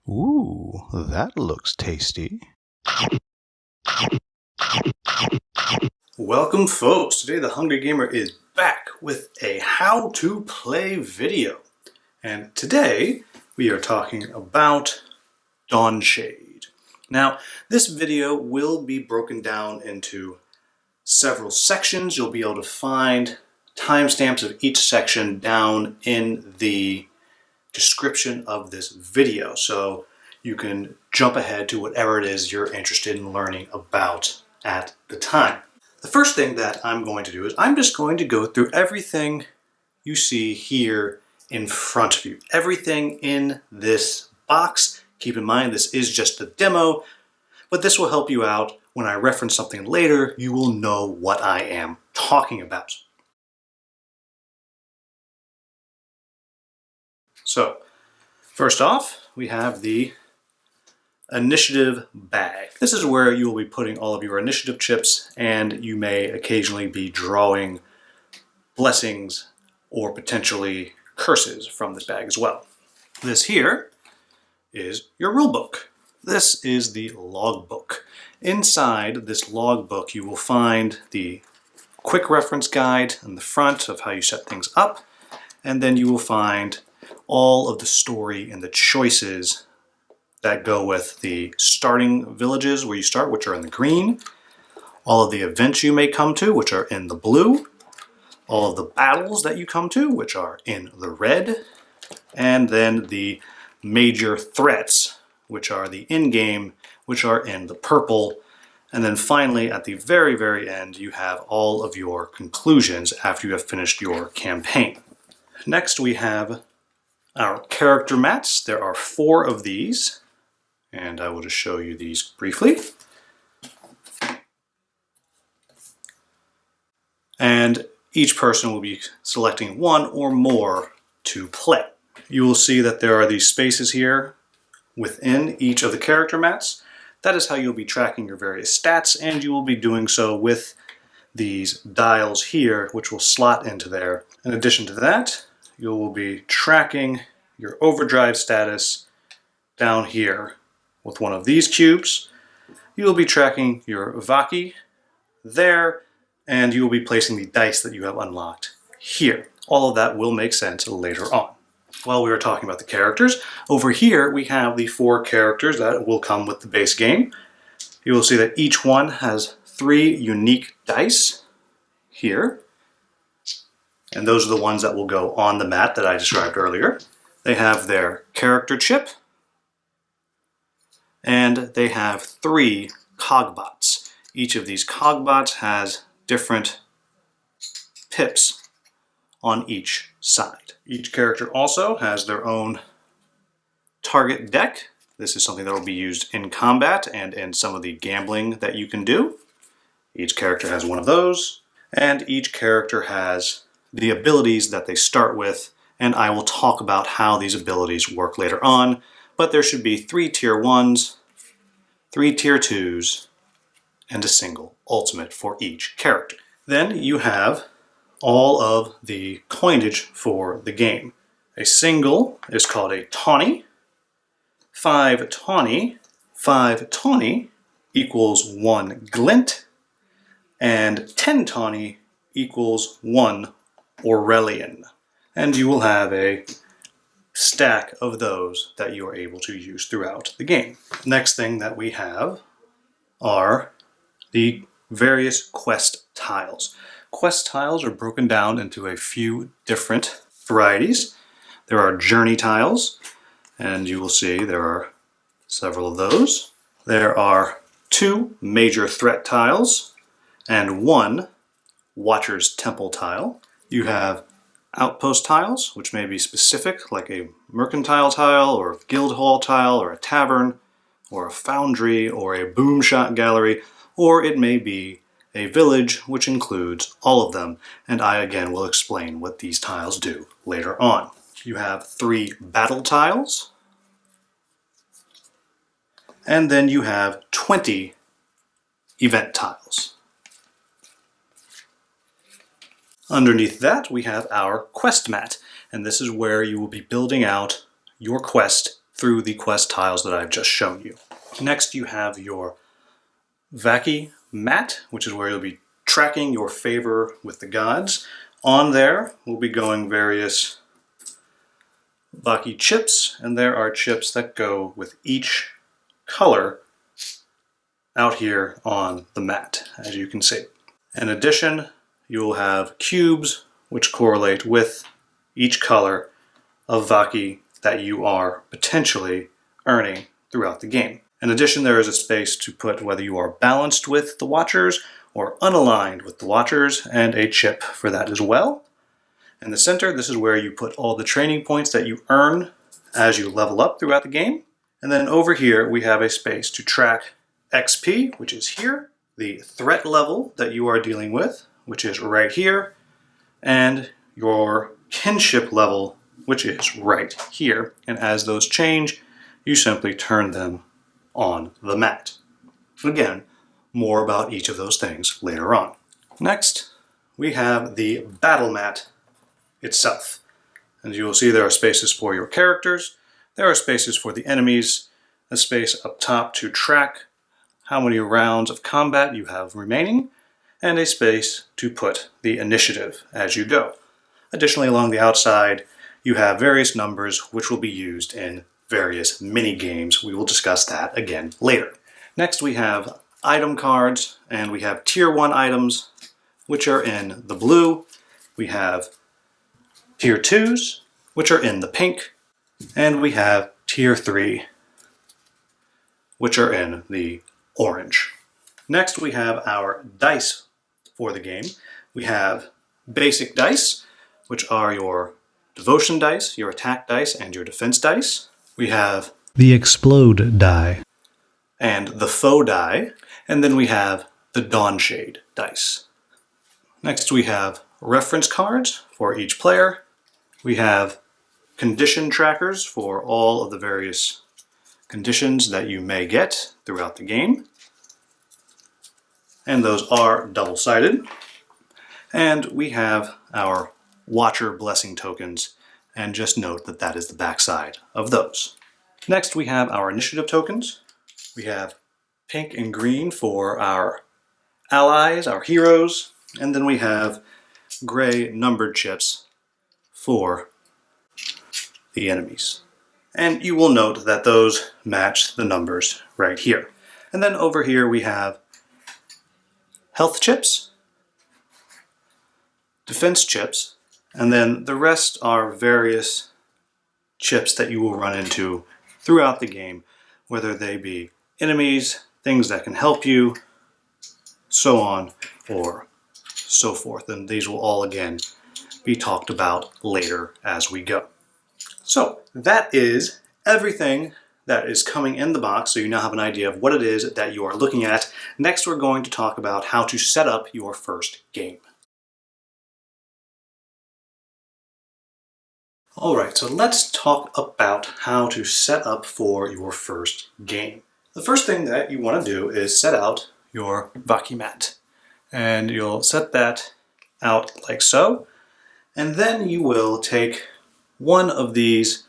Ooh, that looks tasty. Welcome, folks. Today the Hungry Gamer is back with a how to play video. And today we are talking about Dawnshade. Now, this video will be broken down into several sections. You'll be able to find timestamps of each section down in the description of this video, so you can jump ahead to whatever it is you're interested in learning about at the time. The first thing that I'm going to do is I'm just going to go through everything you see here in front of you. Everything in this box. Keep in mind this is just a demo, but this will help you out. When I reference something later, you will know what I am talking about. So, first off, we have the initiative bag. This is where you will be putting all of your initiative chips, and you may occasionally be drawing blessings or potentially curses from this bag as well. This here is your rule book. This is the logbook. Inside this logbook, you will find the quick reference guide in the front of how you set things up, and then you will find all of the story and the choices that go with the starting villages where you start, which are in the green, all of the events you may come to, which are in the blue, all of the battles that you come to, which are in the red, and then the major threats, which are the in-game, which are in the purple. And then finally, at the very, very end, you have all of your conclusions after you have finished your campaign. Next, we have our character mats. There are 4 of these, and I will just show you these briefly. And each person will be selecting 1 or more to play. You will see that there are these spaces here within each of the character mats. That is how you'll be tracking your various stats, and you will be doing so with these dials here, which will slot into there. In addition to that, you will be tracking your overdrive status down here with one of these cubes. You will be tracking your Vaki there, and you will be placing the dice that you have unlocked here. All of that will make sense later on. While we were talking about the characters, over here we have the 4 characters that will come with the base game. You will see that each one has 3 unique dice here. And those are the ones that will go on the mat that I described earlier. They have their character chip, and they have 3 cogbots. Each of these cogbots has different pips on each side. Each character also has their own target deck. This is something that will be used in combat and in some of the gambling that you can do. Each character has one of those, and each character has the abilities that they start with, and I will talk about how these abilities work later on, but there should be 3 tier 1s, 3 tier 2s, and a single ultimate for each character. Then you have all of the coinage for the game. A single is called a tawny. 5 tawny equals 1 glint, and 10 tawny equals 1 Aurelian. And you will have a stack of those that you are able to use throughout the game. Next thing that we have are the various quest tiles. Quest tiles are broken down into a few different varieties. There are journey tiles, and you will see there are several of those. There are 2 major threat tiles and 1 Watcher's Temple tile. You have outpost tiles, which may be specific, like a mercantile tile, or a guild hall tile, or a tavern, or a foundry, or a boom shot gallery, or it may be a village, which includes all of them, and I again will explain what these tiles do later on. You have 3 battle tiles, and then you have 20 event tiles. Underneath that, we have our quest mat, and this is where you will be building out your quest through the quest tiles that I've just shown you. Next, you have your Vaki mat, which is where you'll be tracking your favor with the gods. On there, we'll be going various Vaki chips, and there are chips that go with each color out here on the mat, as you can see. In addition, you will have cubes which correlate with each color of Vaki that you are potentially earning throughout the game. In addition, there is a space to put whether you are balanced with the Watchers or unaligned with the Watchers, and a chip for that as well. In the center, this is where you put all the training points that you earn as you level up throughout the game. And then over here, we have a space to track XP, which is here, the threat level that you are dealing with, which is right here, and your kinship level, which is right here. And as those change, you simply turn them on the mat. Again, more about each of those things later on. Next, we have the battle mat itself. As you will see, there are spaces for your characters, there are spaces for the enemies, a space up top to track how many rounds of combat you have remaining, and a space to put the initiative as you go. Additionally, along the outside, you have various numbers which will be used in various mini games. We will discuss that again later. Next, we have item cards, and we have tier 1 items, which are in the blue. We have tier 2s, which are in the pink, and we have tier 3, which are in the orange. Next, we have our dice for the game. We have basic dice, which are your devotion dice, your attack dice, and your defense dice. We have the explode die, and the foe die, and then we have the Dawnshade dice. Next, we have reference cards for each player. We have condition trackers for all of the various conditions that you may get throughout the game. And those are double-sided. And we have our Watcher blessing tokens, and just note that that is the backside of those. Next, we have our initiative tokens. We have pink and green for our allies, our heroes, and then we have gray numbered chips for the enemies. And you will note that those match the numbers right here. And then over here we have health chips, defense chips, and then the rest are various chips that you will run into throughout the game, whether they be enemies, things that can help you, so on or so forth. And these will all again be talked about later as we go. So that is everything that is coming in the box, so you now have an idea of what it is that you are looking at. Next, we're going to talk about how to set up your first game. Alright, so let's talk about how to set up for your first game. The first thing that you want to do is set out your Vaki mat. And you'll set that out like so. And then you will take one of these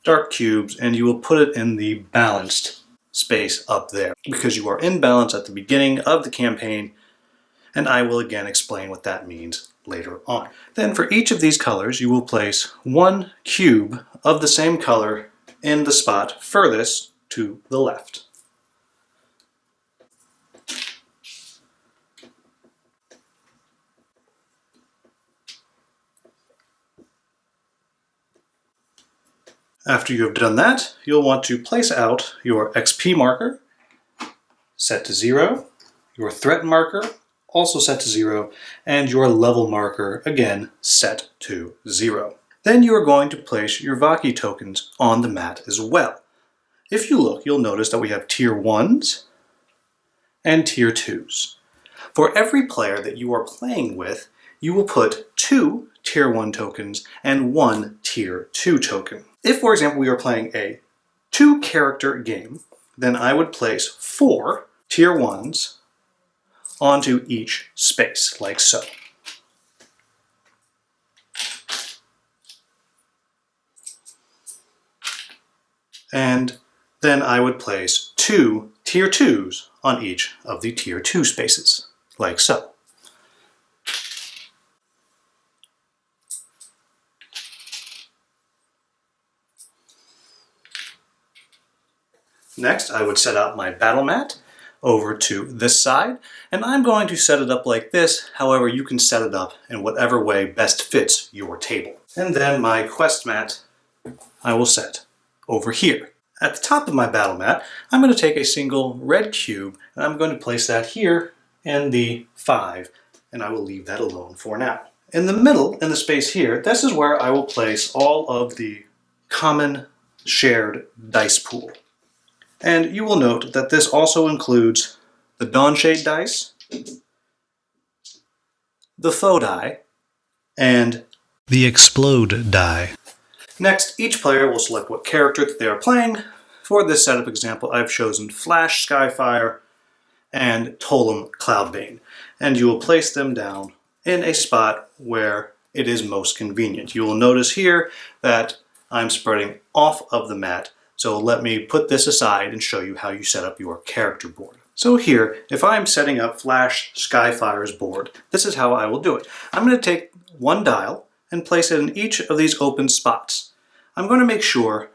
dark cubes and you will put it in the balanced space up there, because you are in balance at the beginning of the campaign, and I will again explain what that means later on. Then for each of these colors, you will place one cube of the same color in the spot furthest to the left. After you have done that, you'll want to place out your XP marker, set to 0, your threat marker, also set to 0, and your level marker, again, set to 0. Then you are going to place your Vaki tokens on the mat as well. If you look, you'll notice that we have tier 1s and tier 2s. For every player that you are playing with, you will put 2 tier 1 tokens and 1 tier 2 token. If, for example, we are playing a 2-character game, then I would place 4 tier 1s onto each space, like so. And then I would place 2 tier 2s on each of the tier 2 spaces, like so. Next, I would set out my battle mat over to this side, and I'm going to set it up like this. However, you can set it up in whatever way best fits your table. And then my quest mat I will set over here. At the top of my battle mat, I'm going to take a single red cube, and I'm going to place that here in the 5, and I will leave that alone for now. In the middle, in the space here, this is where I will place all of the common shared dice pool. And you will note that this also includes the Dawnshade dice, the faux die, and the explode die. Next, each player will select what character that they are playing. For this setup example, I've chosen Flash Skyfire and Tollum Cloudbane, and you will place them down in a spot where it is most convenient. You will notice here that I'm spreading off of the mat, so let me put this aside and show you how you set up your character board. So here, if I'm setting up Flash Skyfire's board, this is how I will do it. I'm going to take one dial and place it in each of these open spots. I'm going to make sure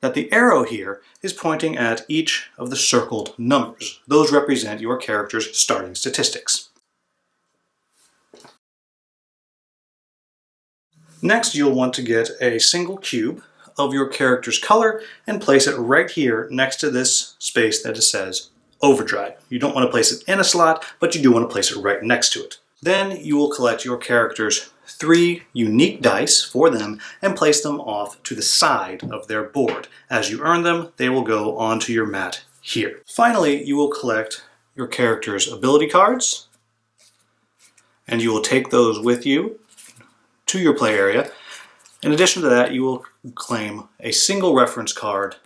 that the arrow here is pointing at each of the circled numbers. Those represent your character's starting statistics. Next, you'll want to get a single cube of your character's color and place it right here next to this space that it says Overdrive. You don't want to place it in a slot, but you do want to place it right next to it. Then you will collect your character's 3 unique dice for them and place them off to the side of their board. As you earn them, they will go onto your mat here. Finally, you will collect your character's ability cards, and you will take those with you to your play area. In addition to that, you will claim a single reference card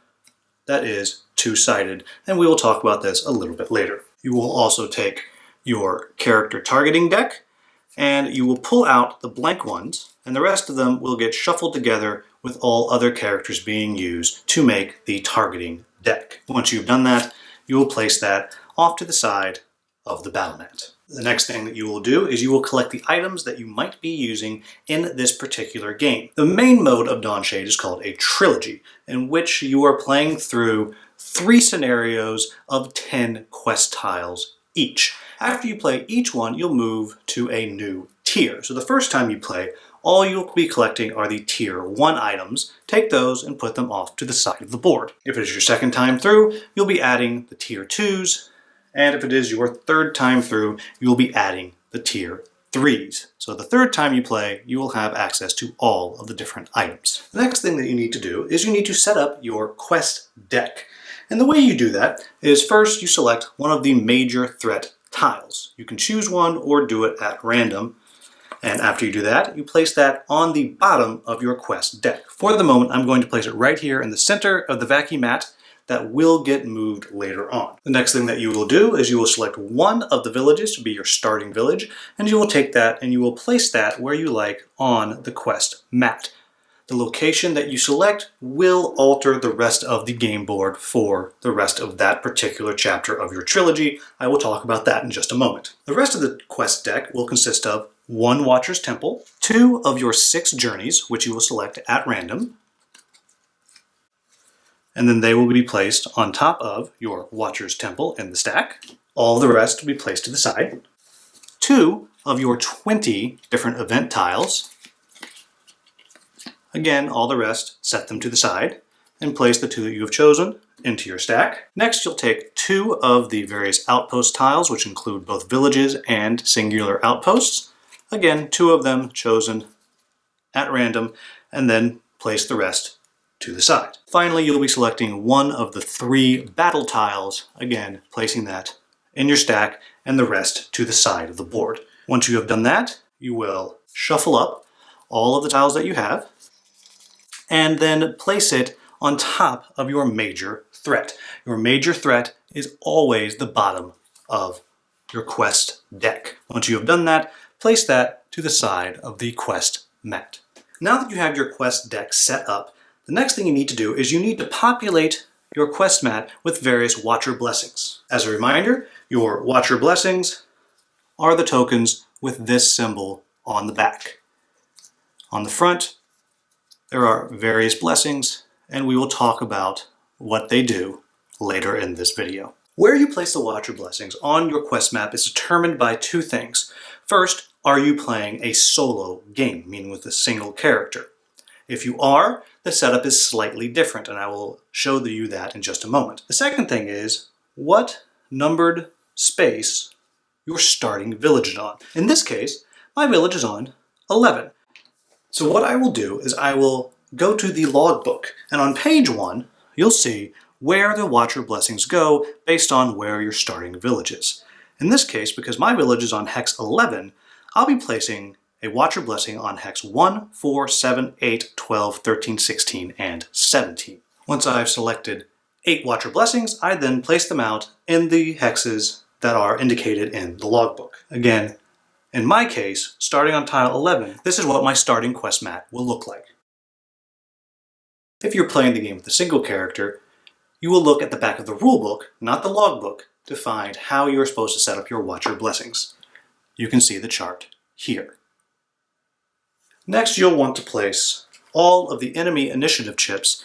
that is 2-sided, and we will talk about this a little bit later. You will also take your character targeting deck, and you will pull out the blank ones, and the rest of them will get shuffled together with all other characters being used to make the targeting deck. Once you've done that, you will place that off to the side of the battle mat. The next thing that you will do is you will collect the items that you might be using in this particular game. The main mode of Dawnshade is called a trilogy, in which you are playing through 3 scenarios of 10 quest tiles each. After you play each one, you'll move to a new tier. So the first time you play, all you'll be collecting are the tier 1 items. Take those and put them off to the side of the board. If it is your second time through, you'll be adding the tier 2s. And if it is your third time through, you'll be adding the tier 3s. So the third time you play, you will have access to all of the different items. The next thing that you need to do is you need to set up your quest deck. And the way you do that is first you select one of the major threat tiles. You can choose one or do it at random. And after you do that, you place that on the bottom of your quest deck. For the moment, I'm going to place it right here in the center of the vacuum mat. That will get moved later on. The next thing that you will do is you will select one of the villages to be your starting village, and you will take that and you will place that where you like on the quest mat. The location that you select will alter the rest of the game board for the rest of that particular chapter of your trilogy. I will talk about that in just a moment. The rest of the quest deck will consist of 1 Watcher's Temple, 2 of your 6 journeys, which you will select at random, and then they will be placed on top of your Watcher's Temple in the stack. All the rest will be placed to the side. 2 of your 20 different event tiles. Again, all the rest, set them to the side and place the 2 that you have chosen into your stack. Next, you'll take 2 of the various outpost tiles, which include both villages and singular outposts. Again, 2 of them chosen at random, and then place the rest to the side. Finally, you'll be selecting 1 of the 3 battle tiles, again, placing that in your stack and the rest to the side of the board. Once you have done that, you will shuffle up all of the tiles that you have and then place it on top of your major threat. Your major threat is always the bottom of your quest deck. Once you have done that, place that to the side of the quest mat. Now that you have your quest deck set up, The next thing you need to do is you need to populate your quest mat with various Watcher blessings. As a reminder, your Watcher blessings are the tokens with this symbol on the back. On the front, there are various blessings, and we will talk about what they do later in this video. Where you place the Watcher blessings on your quest map is determined by two things. First, are you playing a solo game, meaning with a single character? If you are, the setup is slightly different, and I will show you that in just a moment. The second thing is what numbered space your starting village is on. In this case, my village is on 11. So what I will do is I will go to the logbook, and on page 1, you'll see where the Watcher blessings go based on where your starting village is. In this case, because my village is on hex 11, I'll be placing a Watcher blessing on hex 1, 4, 7, 8, 12, 13, 16, and 17. Once I've selected 8 Watcher blessings, I then place them out in the hexes that are indicated in the logbook. Again, in my case, starting on tile 11, this is what my starting quest mat will look like. If you're playing the game with a single character, you will look at the back of the rulebook, not the logbook, to find how you're supposed to set up your Watcher blessings. You can see the chart here. Next, you'll want to place all of the enemy initiative chips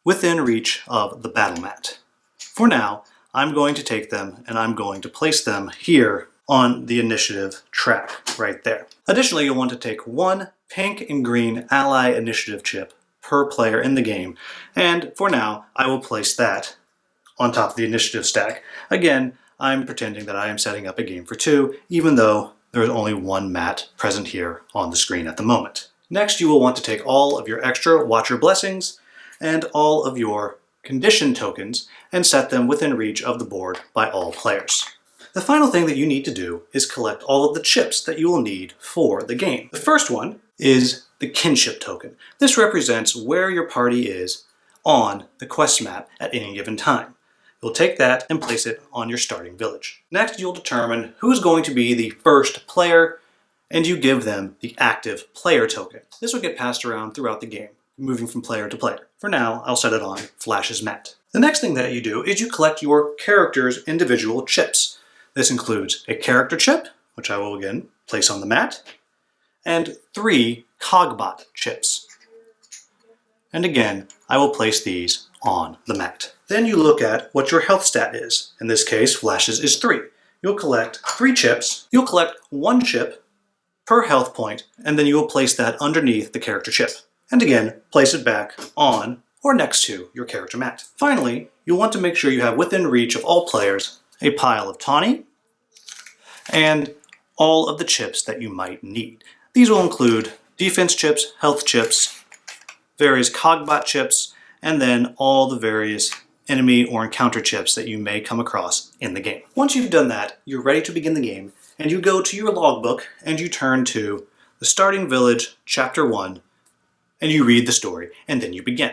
within reach of the battle mat. For now, I'm going to take them and I'm going to place them here on the initiative track right there. Additionally, you'll want to take 1 pink and green ally initiative chip per player in the game, and for now, I will place that on top of the initiative stack. Again, I'm pretending that I am setting up a game for 2, even though there is only 1 mat present here on the screen at the moment. Next, you will want to take all of your extra Watcher blessings and all of your condition tokens and set them within reach of the board by all players. The final thing that you need to do is collect all of the chips that you will need for the game. The first one is the kinship token. This represents where your party is on the quest map at any given time. You'll take that and place it on your starting village. Next, you'll determine who's going to be the first player, and you give them the active player token. This will get passed around throughout the game, moving from player to player. For now, I'll set it on Flash's mat. The next thing that you do is you collect your character's individual chips. This includes a character chip, which I will again place on the mat, and 3 Cogbot chips. And again, I will place these on the mat. Then you look at what your health stat is. In this case, Flash's is 3. You'll collect 3 chips. You'll collect 1 chip per health point, and then you will place that underneath the character chip. And again, place it back on or next to your character mat. Finally, you'll want to make sure you have within reach of all players a pile of tawny and all of the chips that you might need. These will include defense chips, health chips, various Cogbot chips, and then all the various enemy or encounter chips that you may come across in the game. Once you've done that, you're ready to begin the game, and you go to your logbook and you turn to the Starting Village, Chapter 1, and you read the story, and then you begin.